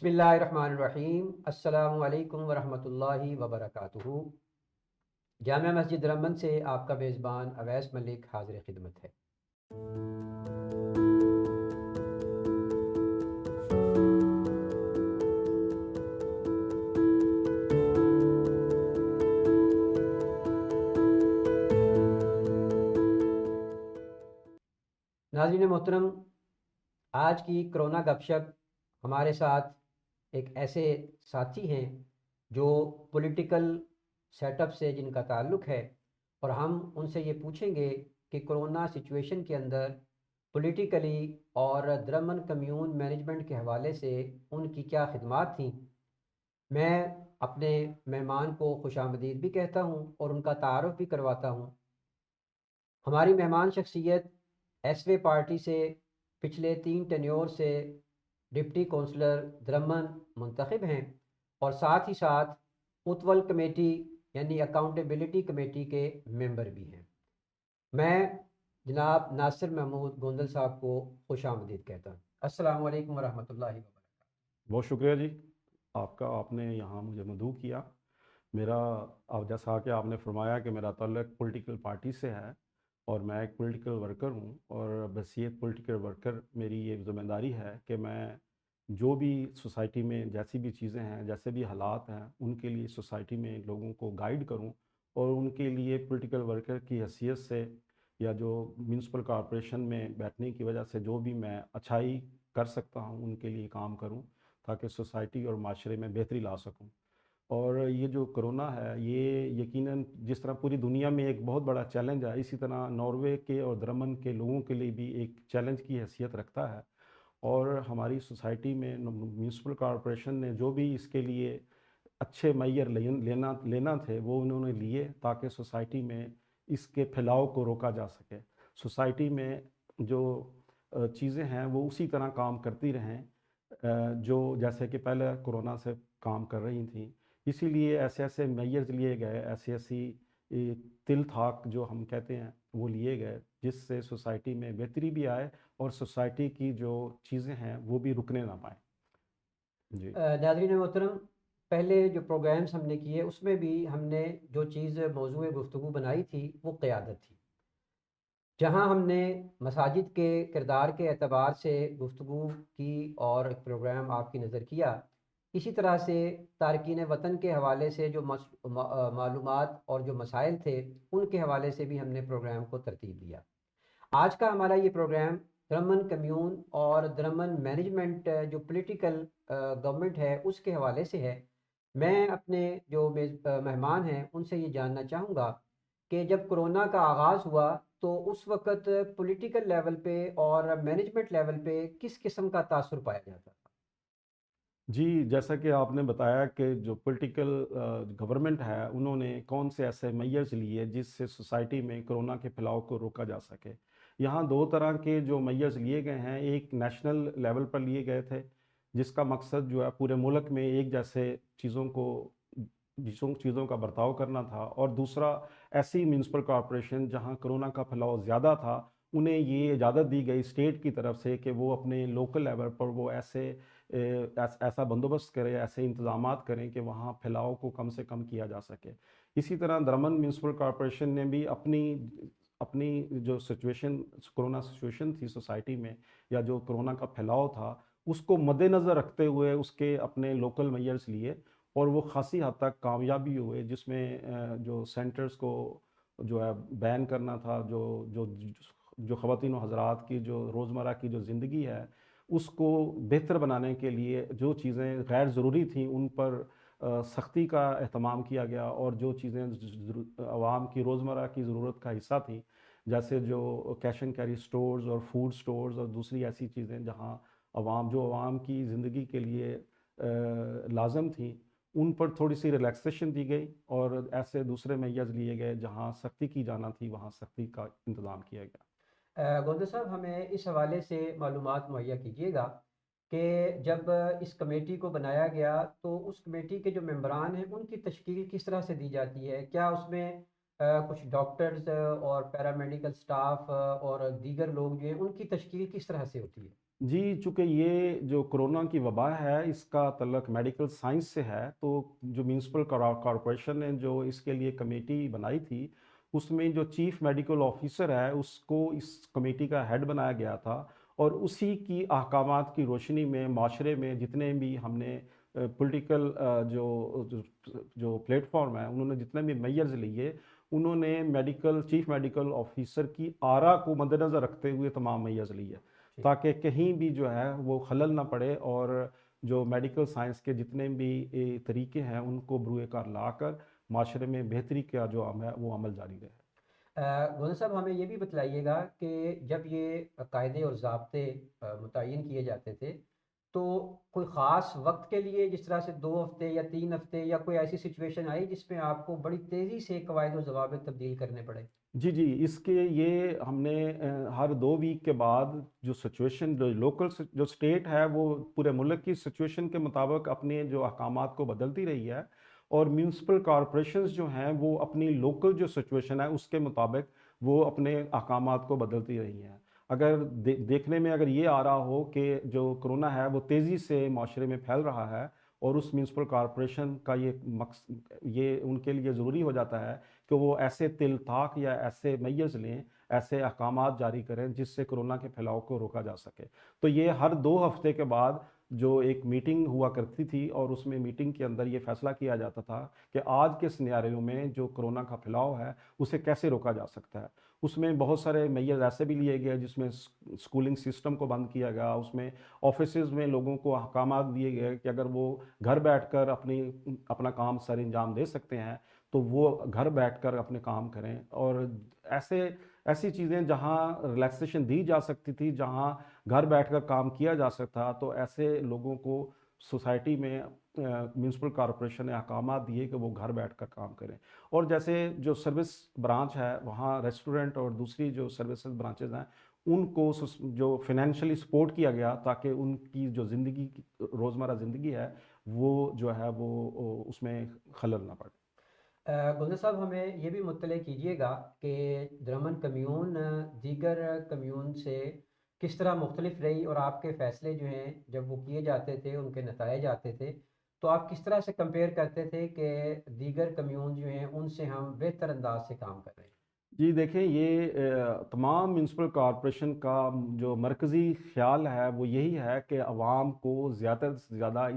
بسم اللہ الرحمن الرحیم۔ السلام علیکم ورحمۃ اللہ وبرکاتہ۔ جامع مسجد رمن سے آپ کا میزبان اویس ملک حاضر خدمت ہے۔ ناظرین محترم، آج کی کرونا گپ شپ ہمارے ساتھ ایک ایسے ساتھی ہیں جو پولیٹیکل سیٹ اپ سے جن کا تعلق ہے، اور ہم ان سے یہ پوچھیں گے کہ کرونا سچویشن کے اندر پولیٹیکلی اور درمن کمیون مینجمنٹ کے حوالے سے ان کی کیا خدمات تھیں۔ میں اپنے مہمان کو خوش آمدید بھی کہتا ہوں اور ان کا تعارف بھی کرواتا ہوں۔ ہماری مہمان شخصیت ایس وے پارٹی سے پچھلے 3 ٹینیور سے ڈپٹی کونسلر درمن منتخب ہیں، اور ساتھ ہی ساتھ اتول کمیٹی یعنی اکاؤنٹیبلٹی کمیٹی کے ممبر بھی ہیں۔ میں جناب ناصر محمود گوندل صاحب کو خوش آمدید کہتا ہوں۔ السلام علیکم ورحمۃ اللہ وبرکاتہ۔ بہت شکریہ جی، آپ نے یہاں مجھے مدعو کیا۔ میرا اب جیسا کہ آپ نے فرمایا کہ میرا تعلق پولیٹیکل پارٹی سے ہے، اور میں ایک پولیٹیکل ورکر ہوں، اور بحیثیت پولیٹیکل ورکر میری یہ ذمہ داری ہے کہ میں جو بھی سوسائٹی میں جیسی بھی چیزیں ہیں، جیسے بھی حالات ہیں، ان کے لیے سوسائٹی میں لوگوں کو گائیڈ کروں، اور ان کے لیے پولیٹیکل ورکر کی حیثیت سے یا جو میونسپل کارپوریشن میں بیٹھنے کی وجہ سے جو بھی میں اچھائی کر سکتا ہوں ان کے لیے کام کروں، تاکہ سوسائٹی اور معاشرے میں بہتری لا سکوں۔ اور یہ جو کرونا ہے، یہ یقیناً جس طرح پوری دنیا میں ایک بہت بڑا چیلنج ہے، اسی طرح ناروے کے اور درمن کے لوگوں کے لیے بھی ایک چیلنج کی حیثیت رکھتا ہے۔ اور ہماری سوسائٹی میں میونسپل کارپوریشن نے جو بھی اس کے لیے اچھے معیار لینا تھے وہ انہوں نے لیے، تاکہ سوسائٹی میں اس کے پھیلاؤ کو روکا جا سکے۔ سوسائٹی میں جو چیزیں ہیں وہ اسی طرح کام کرتی رہیں جو جیسے کہ پہلے کرونا سے کام کر رہی تھیں۔ اسی لیے ایسے ایسے میئرز لیے گئے، ایسی تل تھاک جو ہم کہتے ہیں وہ لیے گئے، جس سے سوسائٹی میں بہتری بھی آئے اور سوسائٹی کی جو چیزیں ہیں وہ بھی رکنے نہ پائیں۔ جی ناظرین محترم، پہلے جو پروگرامز ہم نے کیے اس میں بھی ہم نے جو چیز موضوع گفتگو بنائی تھی وہ قیادت تھی، جہاں ہم نے مساجد کے کردار کے اعتبار سے گفتگو کی اور ایک پروگرام آپ کی نظر کیا۔ اسی طرح سے تارکین وطن کے حوالے سے جو معلومات اور جو مسائل تھے ان کے حوالے سے بھی ہم نے پروگرام کو ترتیب دیا۔ آج کا ہمارا یہ پروگرام درمن کمیون اور درمن مینجمنٹ جو پولیٹیکل گورنمنٹ ہے اس کے حوالے سے ہے۔ میں اپنے جو مہمان ہیں ان سے یہ جاننا چاہوں گا کہ جب کرونا کا آغاز ہوا تو اس وقت پولیٹیکل لیول پہ اور مینجمنٹ لیول پہ کس قسم کا تاثر پایا جاتا تھا؟ جی، جیسا کہ آپ نے بتایا کہ جو پولیٹیکل گورنمنٹ ہے انہوں نے کون سے ایسے میئرز لیے جس سے سوسائٹی میں کرونا کے پھیلاؤ کو روکا جا سکے۔ یہاں 2 طرح کے جو میئرز لیے گئے ہیں، ایک نیشنل لیول پر لیے گئے تھے جس کا مقصد جو ہے پورے ملک میں ایک جیسے چیزوں کا برتاؤ کرنا تھا، اور دوسرا ایسی میونسپل کارپوریشن جہاں کرونا کا پھیلاؤ زیادہ تھا انہیں یہ اجازت دی گئی اسٹیٹ کی طرف سے کہ وہ اپنے لوکل لیول پر وہ ایسا بندوبست کریں، ایسے انتظامات کریں کہ وہاں پھیلاؤ کو کم سے کم کیا جا سکے۔ اسی طرح درمن میونسپل کارپوریشن نے بھی اپنی جو کرونا سچویشن تھی سوسائٹی میں، یا جو کرونا کا پھیلاؤ تھا اس کو مد نظر رکھتے ہوئے اس کے اپنے لوکل میئرز لیے، اور وہ خاصی حد تک کامیابی ہوئے، جس میں جو سینٹرز کو جو ہے بین کرنا تھا، جو خواتین و حضرات کی جو روزمرہ کی جو زندگی ہے اس کو بہتر بنانے کے لیے جو چیزیں غیر ضروری تھیں ان پر سختی کا اہتمام کیا گیا، اور جو چیزیں عوام کی روزمرہ کی ضرورت کا حصہ تھیں، جیسے جو کیش اینڈ کیری سٹورز اور فوڈ سٹورز اور دوسری ایسی چیزیں جہاں عوام کی زندگی کے لیے لازم تھیں، ان پر تھوڑی سی ریلیکسیشن دی گئی، اور ایسے دوسرے میئرز لیے گئے جہاں سختی کی جانا تھی وہاں سختی کا انتظام کیا گیا۔ گوندہ صاحب، ہمیں اس حوالے سے معلومات مہیا کیجیے گا کہ جب اس کمیٹی کو بنایا گیا تو اس کمیٹی کے جو ممبران ہیں ان کی تشکیل کس طرح سے دی جاتی ہے؟ کیا اس میں کچھ ڈاکٹرز اور پیرامیڈیکل سٹاف اور دیگر لوگ جو ہیں ان کی تشکیل کس طرح سے ہوتی ہے؟ جی، چونکہ یہ جو کرونا کی وبا ہے اس کا تعلق میڈیکل سائنس سے ہے، تو جو میونسپل کارپوریشن نے جو اس کے لیے کمیٹی بنائی تھی، اس میں جو چیف میڈیکل آفیسر ہے اس کو اس کمیٹی کا ہیڈ بنایا گیا تھا، اور اسی کی احکامات کی روشنی میں معاشرے میں جتنے بھی ہم نے پولیٹیکل جو پلیٹ فارم ہے انہوں نے جتنے بھی میئرز لیے، انہوں نے چیف میڈیکل آفیسر کی آرا کو مد نظر رکھتے ہوئے تمام میئرز لیے، جی تاکہ کہیں بھی جو ہے وہ خلل نہ پڑے، اور جو میڈیکل سائنس کے جتنے بھی طریقے ہیں ان کو بروئے کار لا کر معاشرے میں بہتری کا جو عمل ہے وہ عمل جاری رہے۔ گونا صاحب ہمیں یہ بھی بتلائیے گا کہ جب یہ قاعدے اور ضابطے متعین کیے جاتے تھے تو کوئی خاص وقت کے لیے جس طرح سے 2 ہفتے یا 3 ہفتے یا کوئی ایسی سچویشن آئی جس میں آپ کو بڑی تیزی سے قواعد و ضوابط تبدیل کرنے پڑے؟ جی جی، اس کے یہ ہم نے ہر 2 ویک کے بعد جو سچویشن جو لوکل جو اسٹیٹ ہے وہ پورے ملک کی سچویشن کے مطابق اپنے جو احکامات کو بدلتی رہی ہے، اور میونسپل کارپوریشنز جو ہیں وہ اپنی لوکل جو سچویشن ہے اس کے مطابق وہ اپنے احکامات کو بدلتی رہی ہیں۔ اگر دیکھنے میں اگر یہ آ رہا ہو کہ جو کرونا ہے وہ تیزی سے معاشرے میں پھیل رہا ہے، اور اس میونسپل کارپوریشن کا یہ ان کے لیے ضروری ہو جاتا ہے کہ وہ ایسے طاق یا ایسے میئرز لیں، ایسے احکامات جاری کریں جس سے کرونا کے پھیلاؤ کو روکا جا سکے، تو یہ ہر 2 ہفتے کے بعد جو ایک میٹنگ ہوا کرتی تھی، اور اس میں میٹنگ کے اندر یہ فیصلہ کیا جاتا تھا کہ آج کے سنیاریو میں جو کرونا کا پھیلاؤ ہے اسے کیسے روکا جا سکتا ہے۔ اس میں بہت سارے میئرز ایسے بھی لیے گئے جس میں اسکولنگ سسٹم کو بند کیا گیا، اس میں آفیسز میں لوگوں کو احکامات دیے گئے کہ اگر وہ گھر بیٹھ کر اپنا کام سر انجام دے سکتے ہیں تو وہ گھر بیٹھ کر اپنے کام کریں، اور ایسی چیزیں جہاں ریلیکسیشن دی جا سکتی تھی، جہاں گھر بیٹھ کر کام کیا جا سکتا، تو ایسے لوگوں کو سوسائٹی میں میونسپل کارپوریشن نے احکامات دیے کہ وہ گھر بیٹھ کر کام کریں، اور جیسے جو سروس برانچ ہے وہاں ریسٹورنٹ اور دوسری جو سروسز برانچز ہیں ان کو جو فنینشلی سپورٹ کیا گیا تاکہ ان کی جو روزمرہ زندگی ہے وہ جو ہے وہ اس میں خلل نہ پڑے۔ گلزر صاحب ہمیں یہ بھی مطلع کیجیے گا کہ درمن کمیون دیگر کمیون سے کس طرح مختلف رہی، اور آپ کے فیصلے جو ہیں جب وہ کیے جاتے تھے ان کے نتائج آتے تھے تو آپ کس طرح سے کمپیئر کرتے تھے کہ دیگر کمیون جو ہیں ان سے ہم بہتر انداز سے کام کر رہے ہیں؟ جی دیکھیں، یہ تمام میونسپل کارپوریشن کا جو مرکزی خیال ہے وہ یہی ہے کہ عوام کو زیادہ سے زیادہ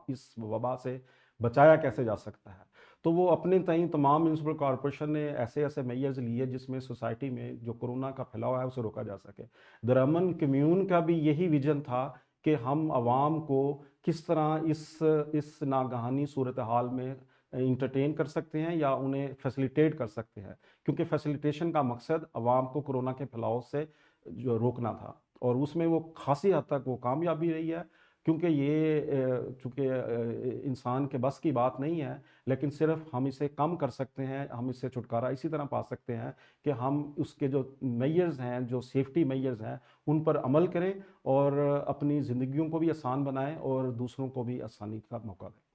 اس وبا سے بچایا کیسے جا سکتا ہے، تو وہ اپنے تئیں تمام میونسپل کارپوریشن نے ایسے ایسے میئرز لیے جس میں سوسائٹی میں جو کرونا کا پھیلاؤ ہے اسے روکا جا سکے۔ درامن کمیون کا بھی یہی ویژن تھا کہ ہم عوام کو کس طرح اس ناگہانی صورتحال میں انٹرٹین کر سکتے ہیں یا انہیں فیسیلیٹیٹ کر سکتے ہیں، کیونکہ فیسیلیٹیشن کا مقصد عوام کو کرونا کے پھیلاؤ سے جو روکنا تھا، اور اس میں وہ خاصی حد تک وہ کامیابی رہی ہے، کیونکہ یہ چونکہ انسان کے بس کی بات نہیں ہے، لیکن صرف ہم اسے کم کر سکتے ہیں، ہم اس سے چھٹکارا اسی طرح پا سکتے ہیں کہ ہم اس کے جو میئرز ہیں، جو سیفٹی میئرز ہیں ان پر عمل کریں، اور اپنی زندگیوں کو بھی آسان بنائیں اور دوسروں کو بھی آسانی کا موقع دیں۔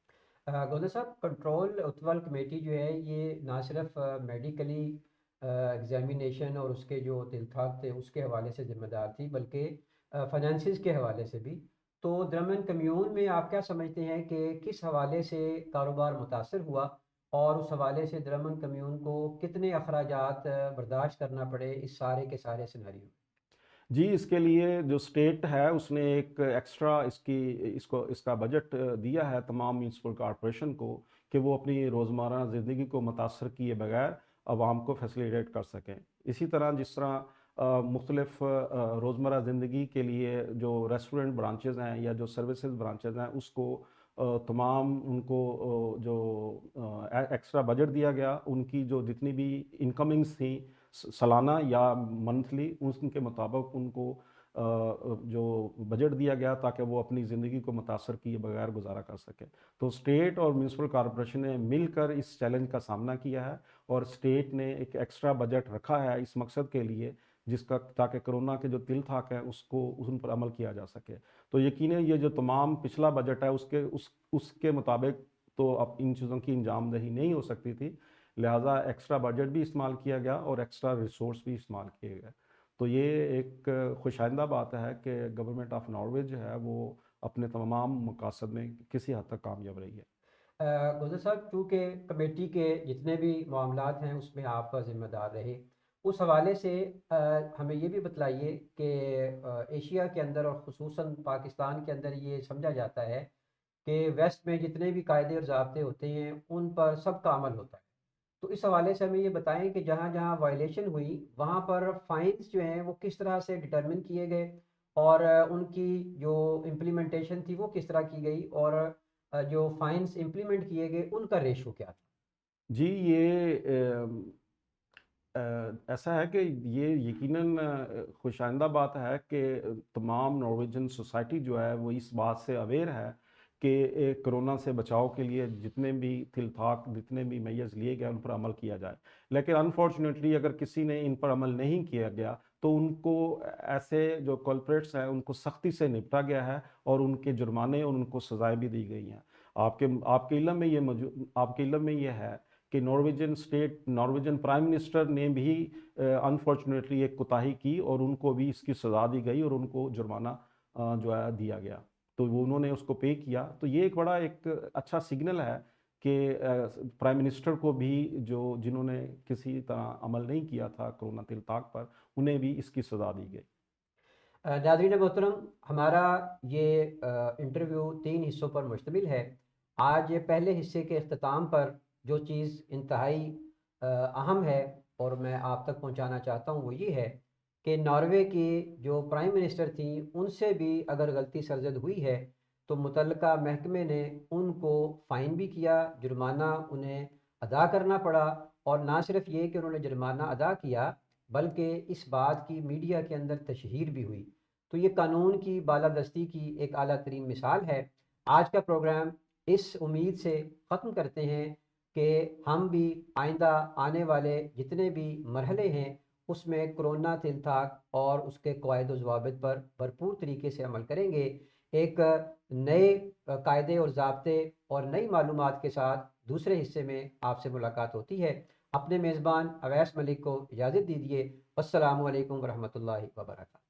گولدا صاحب، کنٹرول اتول کمیٹی جو ہے یہ نہ صرف میڈیکلی ایگزامینیشن اور اس کے جو تلتھاق تھے اس کے حوالے سے ذمہ دار تھی، بلکہ فنانسز کے حوالے سے بھی، تو درمن کمیون میں آپ کیا سمجھتے ہیں کہ کس حوالے سے کاروبار متاثر ہوا، اور اس حوالے سے درمن کمیون کو کتنے اخراجات برداشت کرنا پڑے اس سارے کے سارے سیناریو؟ جی، اس کے لیے جو اسٹیٹ ہے اس نے ایک ایکسٹرا اس کا بجٹ دیا ہے تمام میونسپل کارپوریشن کو کہ وہ اپنی روزمرہ زندگی کو متاثر کیے بغیر عوام کو فیسیلیٹیٹ کر سکیں۔ اسی طرح جس طرح مختلف روزمرہ زندگی کے لیے جو ریسٹورنٹ برانچز ہیں یا جو سروسز برانچز ہیں اس کو تمام ان کو جو ایکسٹرا بجٹ دیا گیا، ان کی جو جتنی بھی انکمنگز تھیں سالانہ یا منتھلی، ان کے مطابق ان کو جو بجٹ دیا گیا تاکہ وہ اپنی زندگی کو متاثر کیے بغیر گزارا کر سکے۔ تو اسٹیٹ اور میونسپل کارپوریشن نے مل کر اس چیلنج کا سامنا کیا ہے، اور اسٹیٹ نے ایک ایکسٹرا بجٹ رکھا ہے اس مقصد کے لیے تاکہ کرونا کے جو تل تھاک ہیں ان پر عمل کیا جا سکے۔ تو یقیناً یہ جو تمام پچھلا بجٹ ہے اس کے مطابق تو اب ان چیزوں کی انجام دہی نہیں ہو سکتی تھی، لہٰذا ایکسٹرا بجٹ بھی استعمال کیا گیا اور ایکسٹرا ریسورس بھی استعمال کیے گئے۔ تو یہ ایک خوش آئندہ بات ہے کہ گورنمنٹ آف ناروے جو ہے وہ اپنے تمام مقاصد میں کسی حد تک کامیاب رہی ہے۔ گلزر صاحب، چونکہ کمیٹی کے جتنے بھی معاملات ہیں اس میں آپ کا ذمہ دار رہے، اس حوالے سے ہمیں یہ بھی بتلائیے کہ ایشیا کے اندر اور خصوصاً پاکستان کے اندر یہ سمجھا جاتا ہے کہ ویسٹ میں جتنے بھی قاعدے اور ضابطے ہوتے ہیں ان پر سب کا عمل ہوتا ہے، تو اس حوالے سے ہمیں یہ بتائیں کہ جہاں جہاں وائلیشن ہوئی وہاں پر فائنس جو ہیں وہ کس طرح سے ڈٹرمن کیے گئے، اور ان کی جو امپلیمنٹیشن تھی وہ کس طرح کی گئی، اور جو فائنس امپلیمنٹ کیے گئے ان کا ریشو کیا تھا؟ جی یہ ایسا ہے کہ یہ یقیناً خوش آئندہ بات ہے کہ تمام نارویجن سوسائٹی جو ہے وہ اس بات سے اویئر ہے کہ کرونا سے بچاؤ کے لیے جتنے بھی تھل تھاک جتنے بھی میئرز لیے گئے ان پر عمل کیا جائے، لیکن انفارچونیٹلی اگر کسی نے ان پر عمل نہیں کیا گیا تو ان کو ایسے جو کلپریٹس ہیں ان کو سختی سے نپٹا گیا ہے اور ان کے جرمانے اور ان کو سزائیں بھی دی گئی ہیں۔ آپ کے علم میں یہ ہے کہ نارویجن پرائم منسٹر نے بھی انفارچونیٹلی ایک کوتاہی کی اور ان کو بھی اس کی سزا دی گئی اور ان کو جرمانہ جو ہے دیا گیا، تو وہ انہوں نے اس کو پے کیا۔ تو یہ ایک بڑا ایک اچھا سگنل ہے کہ پرائم منسٹر کو بھی جنہوں نے کسی طرح عمل نہیں کیا تھا کرونا تل طاق پر، انہیں بھی اس کی سزا دی گئی۔ ناظرین محترم، ہمارا یہ انٹرویو 3 حصوں پر مشتمل ہے۔ آج پہلے حصے کے اختتام پر جو چیز انتہائی اہم ہے اور میں آپ تک پہنچانا چاہتا ہوں وہ یہ ہے کہ ناروے کی جو پرائم منسٹر تھیں ان سے بھی اگر غلطی سرزد ہوئی ہے تو متعلقہ محکمے نے ان کو فائن بھی کیا، جرمانہ انہیں ادا کرنا پڑا، اور نہ صرف یہ کہ انہوں نے جرمانہ ادا کیا بلکہ اس بات کی میڈیا کے اندر تشہیر بھی ہوئی۔ تو یہ قانون کی بالادستی کی ایک اعلیٰ ترین مثال ہے۔ آج کا پروگرام اس امید سے ختم کرتے ہیں کہ ہم بھی آئندہ آنے والے جتنے بھی مرحلے ہیں اس میں کرونا تل تھاک اور اس کے قواعد و ضوابط پر بھرپور طریقے سے عمل کریں گے۔ ایک نئے قاعدے اور ضابطے اور نئی معلومات کے ساتھ دوسرے حصے میں آپ سے ملاقات ہوتی ہے۔ اپنے میزبان اویس ملک کو اجازت دیجیے۔ السلام علیکم ورحمۃ اللہ وبرکاتہ۔